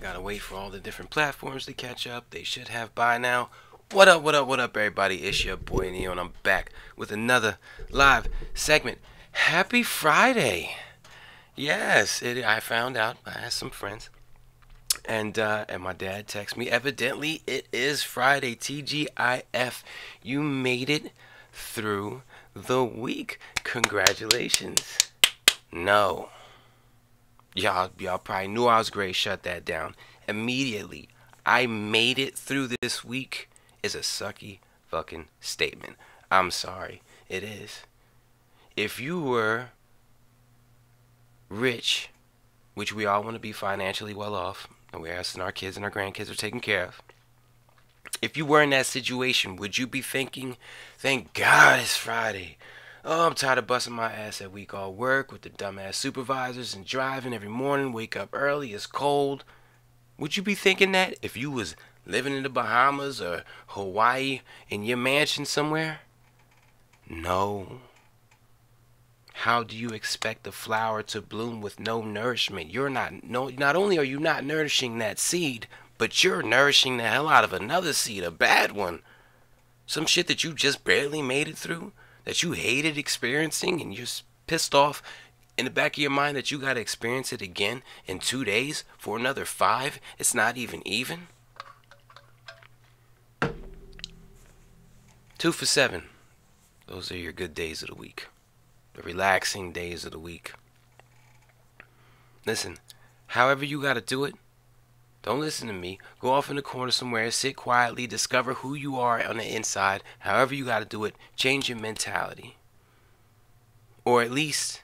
gotta wait for all the different platforms to catch up. They should have by now. What up, what up, what up, everybody? It's your boy Neo, and I'm back with another live segment. Happy Friday! Yes, I found out. I asked some friends, and my dad texted me. Evidently, it is Friday. TGIF, you made it through the week. Congratulations. No. Y'all probably knew I was great. Shut that down immediately. I made it through this week is a sucky fucking statement. I'm sorry. It is. If you were rich, which we all want to be financially well off, and we're asking our kids and our grandkids are taken care of. If you were in that situation, would you be thinking, thank God it's Friday. Oh, I'm tired of busting my ass that week all work with the dumbass supervisors and driving every morning, wake up early, it's cold. Would you be thinking that if you was living in the Bahamas or Hawaii in your mansion somewhere? No. How do you expect a flower to bloom with no nourishment? Not only are you not nourishing that seed, but you're nourishing the hell out of another seed, a bad one. Some shit that you just barely made it through, that you hated experiencing, and you're pissed off in the back of your mind that you got to experience it again in 2 days for another 5. It's not even. 2 for 7. Those are your good days of the week. The relaxing days of the week. Listen, however you got to do it, don't listen to me. Go off in the corner somewhere, sit quietly, discover who you are on the inside. However you got to do it, change your mentality. Or at least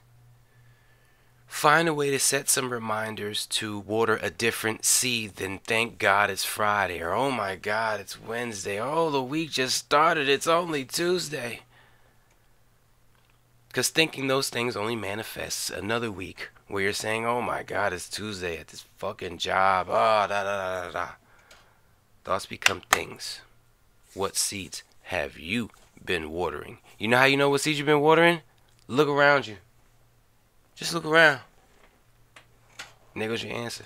find a way to set some reminders to water a different seed than thank God it's Friday, or oh my God it's Wednesday, or oh the week just started, it's only Tuesday. Because thinking those things only manifests another week where you're saying, oh my God, it's Tuesday at this fucking job. Oh, da da da da da. Thoughts become things. What seeds have you been watering? You know how you know what seeds you've been watering? Look around you. Just look around. And there goes your answer.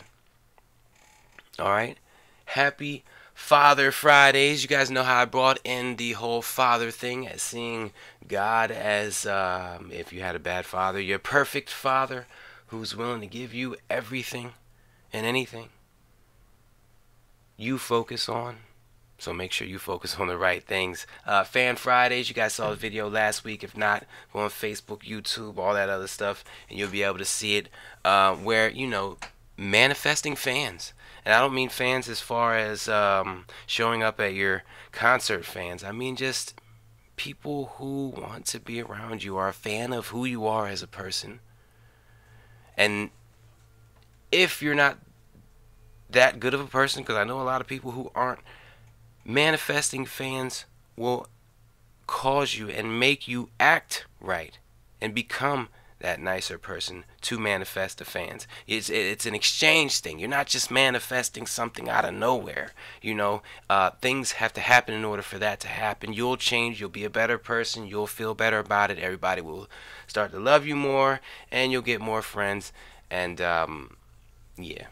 Alright? Happy Father Fridays. You guys know how I brought in the whole father thing, as seeing God as, if you had a bad father, your perfect father who's willing to give you everything and anything you focus on. So make sure you focus on the right things. Fan Fridays, you guys saw the video last week. If not, go on Facebook, YouTube, all that other stuff, and you'll be able to see it, where, manifesting fans. And I don't mean fans as far as showing up at your concert fans. I mean just people who want to be around you, are a fan of who you are as a person. And if you're not that good of a person, because I know a lot of people who aren't, manifesting fans will cause you and make you act right and become that nicer person to manifest the fans. It's an exchange thing. You're not just manifesting something out of nowhere. Things have to happen in order for that to happen. You'll change. You'll be a better person. You'll feel better about it. Everybody will start to love you more, and you'll get more friends. And yeah,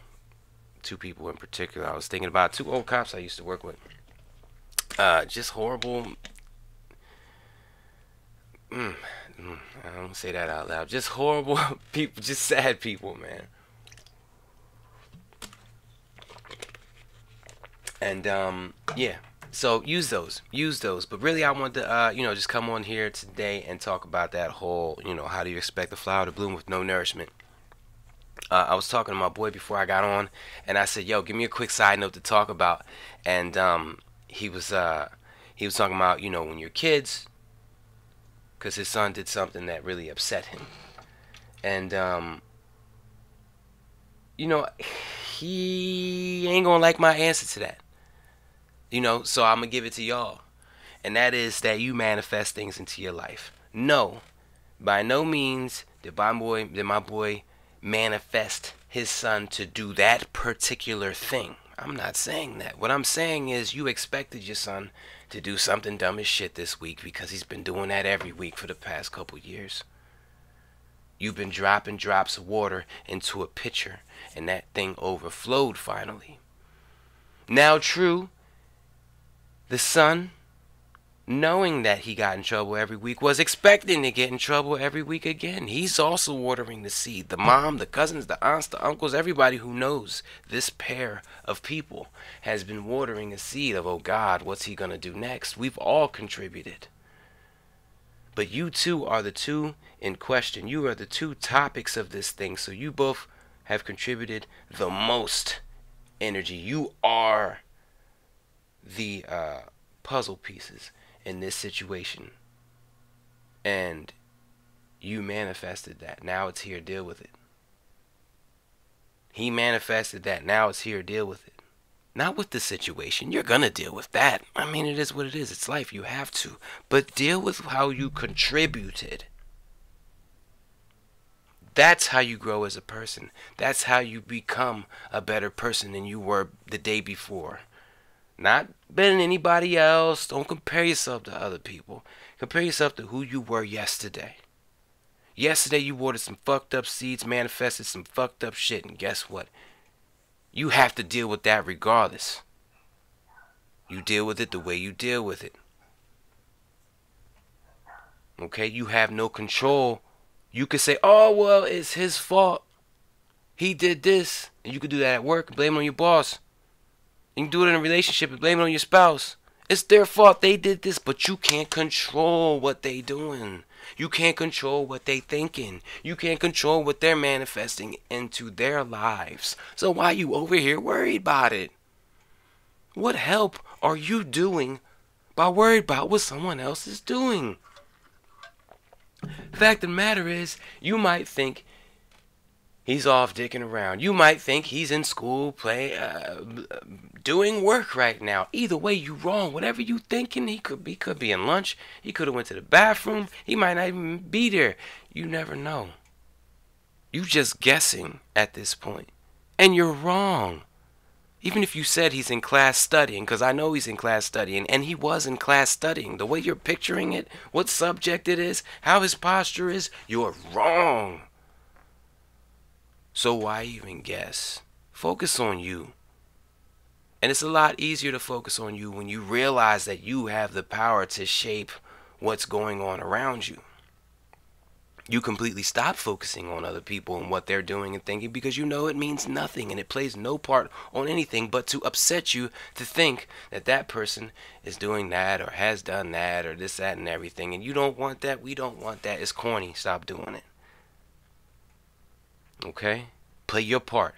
2 people in particular I was thinking about. 2 old cops I used to work with. Just horrible. I don't say that out loud. Just horrible people, just sad people, man. And yeah. So use those. But really, I want to, just come on here today and talk about that whole, how do you expect the flower to bloom with no nourishment? I was talking to my boy before I got on, and I said, "Yo, give me a quick side note to talk about." And he was talking about, when you're kids, because his son did something that really upset him, and he ain't gonna like my answer to that, so I'm gonna give it to y'all, and that is that you manifest things into your life. No, by no means did my boy manifest his son to do that particular thing. I'm not saying that. What I'm saying is you expected your son to do something dumb as shit this week because he's been doing that every week for the past couple years. You've been dropping drops of water into a pitcher, and that thing overflowed finally. Now, true, the son, knowing that he got in trouble every week, was expecting to get in trouble every week again. He's also watering the seed. The mom, the cousins, the aunts, the uncles, everybody who knows this pair of people has been watering a seed of, oh God, what's he going to do next? We've all contributed. But you two are the two in question. You are the two topics of this thing. So you both have contributed the most energy. You are the puzzle pieces in this situation, and you manifested that. Now it's here. Deal with it. He manifested that. Now it's here. Deal with it. Not with the situation. You're gonna deal with that. I mean, it is what it is. It's life. You have to. But deal with how you contributed. That's how you grow as a person. That's how you become a better person than you were the day before. Not better than anybody else. Don't compare yourself to other people. Compare yourself to who you were yesterday. Yesterday you watered some fucked up seeds, manifested some fucked up shit, and guess what? You have to deal with that regardless. You deal with it the way you deal with it. Okay? You have no control. You could say, oh, well, it's his fault. He did this. And you could do that at work and blame it on your boss. You can do it in a relationship and blame it on your spouse. It's their fault. They did this, but you can't control what they doing. You can't control what they thinking. You can't control what they're manifesting into their lives. So why are you over here worried about it? What help are you doing by worried about what someone else is doing? Fact of the matter is, you might think he's off dicking around. You might think he's in school doing work right now. Either way, you wrong. Whatever you thinking, he could be in lunch. He could have went to the bathroom. He might not even be there. You never know. You just guessing at this point. And you're wrong. Even if you said he's in class studying, because I know he's in class studying, and he was in class studying. The way you're picturing it, what subject it is, how his posture is, you're wrong. So why even guess? Focus on you. And it's a lot easier to focus on you when you realize that you have the power to shape what's going on around you. You completely stop focusing on other people and what they're doing and thinking because you know it means nothing and it plays no part on anything but to upset you to think that that person is doing that or has done that or this, that, and everything. And you don't want that. We don't want that. It's corny. Stop doing it. Okay? Play your part.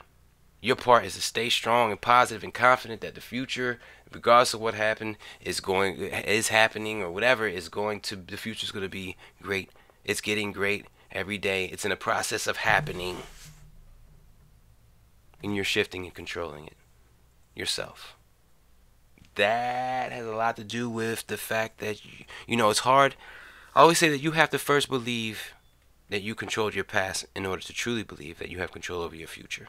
Your part is to stay strong and positive and confident that the future, regardless of what happened, is happening or whatever is going to, the future's going to be great. It's getting great every day. It's in a process of happening. And you're shifting and controlling it yourself. That has a lot to do with the fact that, you know, it's hard. I always say that you have to first believe that you controlled your past in order to truly believe that you have control over your future.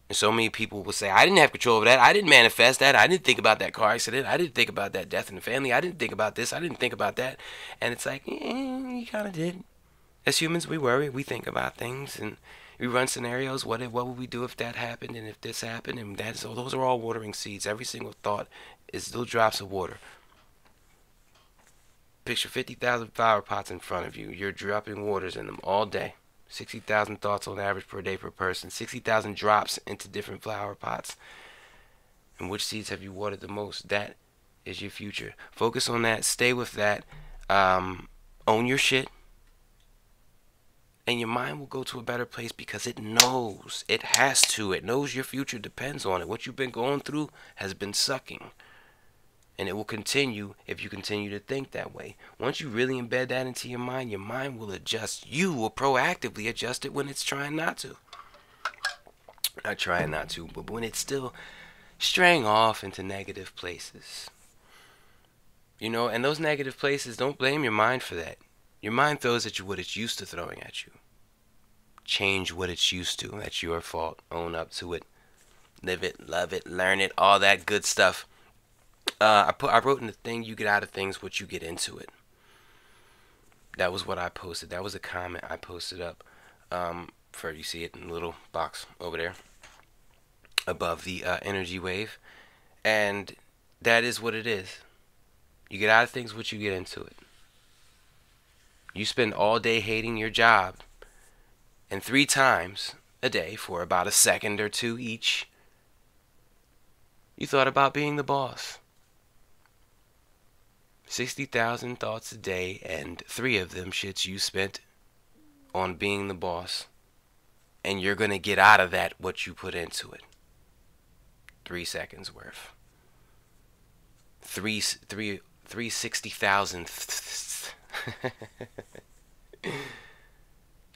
And so many people will say, I didn't have control over that. I didn't manifest that. I didn't think about that car accident. I didn't think about that death in the family. I didn't think about this. I didn't think about that. And it's like, you kind of did. As humans, we worry. We think about things. And we run scenarios. What would we do if that happened and if this happened? And those are all watering seeds. Every single thought is little drops of water. Picture 50,000 flower pots in front of you. You're dropping waters in them all day. 60,000 thoughts on average per day per person. 60,000 drops into different flower pots. And which seeds have you watered the most? That is your future. Focus on that. Stay with that. Own your shit. And your mind will go to a better place because it knows. It has to. It knows your future depends on it. What you've been going through has been sucking. And it will continue if you continue to think that way. Once you really embed that into your mind will adjust. You will proactively adjust it when it's trying not to. Not trying not to, but when it's still straying off into negative places. You know, and those negative places, don't blame your mind for that. Your mind throws at you what it's used to throwing at you. Change what it's used to. That's your fault. Own up to it. Live it, love it, learn it, all that good stuff. I wrote in the thing, you get out of things what you get into it. That was what I posted. That was a comment I posted up For you see it in the little box over there above the energy wave, and that is what it is. You get out of things what you get into it. You spend all day hating your job, and 3 times a day for about a second or two each, you thought about being the boss. 60,000 thoughts a day, and 3 of them shits you spent on being the boss. And you're going to get out of that what you put into it. 3 seconds worth. 360,000.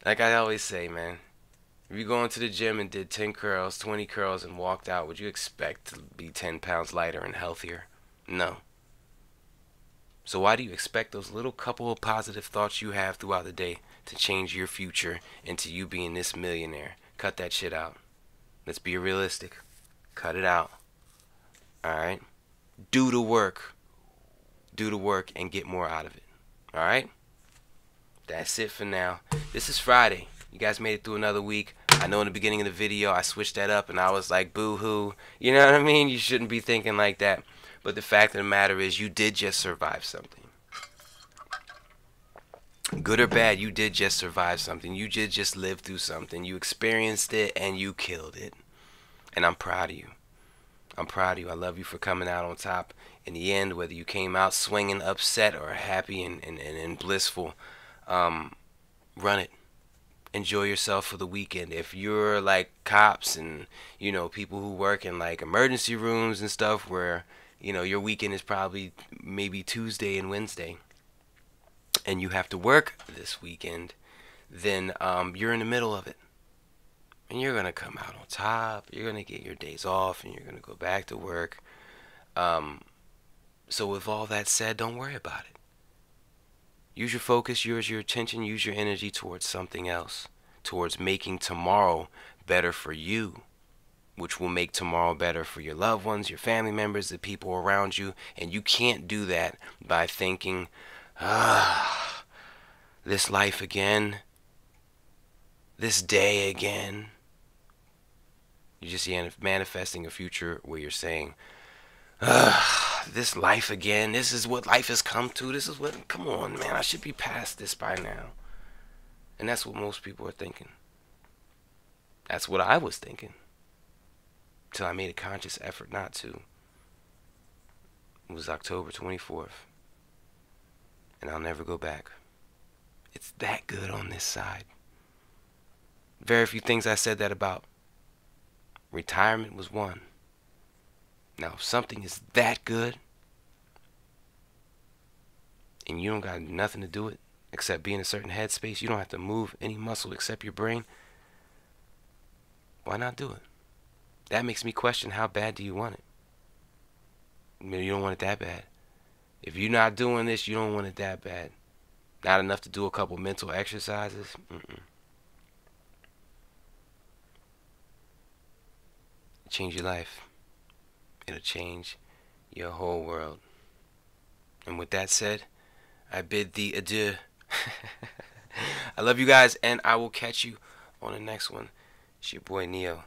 Like I always say, man. If you go into the gym and did 10 curls, 20 curls, and walked out, would you expect to be 10 pounds lighter and healthier? No. So why do you expect those little couple of positive thoughts you have throughout the day to change your future into you being this millionaire? Cut that shit out. Let's be realistic. Cut it out. Alright? Do the work. Do the work and get more out of it. Alright? That's it for now. This is Friday. You guys made it through another week. I know in the beginning of the video I switched that up and I was like, boo-hoo. You know what I mean? You shouldn't be thinking like that. But the fact of the matter is you did just survive something. Good or bad, you did just survive something. You did just live through something. You experienced it and you killed it. And I'm proud of you. I'm proud of you. I love you for coming out on top. In the end, whether you came out swinging, upset, or happy and blissful, run it. Enjoy yourself for the weekend. If you're like cops and, you know, people who work in like emergency rooms and stuff where, you know, your weekend is probably maybe Tuesday and Wednesday and you have to work this weekend, then you're in the middle of it. And you're going to come out on top. You're going to get your days off and you're going to go back to work. So with all that said, don't worry about it. Use your focus, use your attention, use your energy towards something else. Towards making tomorrow better for you. Which will make tomorrow better for your loved ones, your family members, the people around you. And you can't do that by thinking, this life again. This day again. You're just manifesting a future where you're saying, this life again. This is what life has come to. This is what, come on, man. I should be past this by now. And that's what most people are thinking. That's what I was thinking. Till I made a conscious effort not to. It was October 24th. And I'll never go back. It's that good on this side. Very few things I said that about. Retirement was one. Now, if something is that good, and you don't got nothing to do it, except be in a certain headspace, you don't have to move any muscle except your brain, why not do it? That makes me question, how bad do you want it? Maybe you don't want it that bad. If you're not doing this, you don't want it that bad. Not enough to do a couple mental exercises? Change your life. It'll change your whole world. And with that said, I bid thee adieu. I love you guys, and I will catch you on the next one. It's your boy Neo.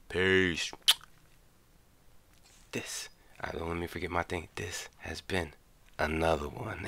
Peace. Don't let me forget my thing. This has been another one.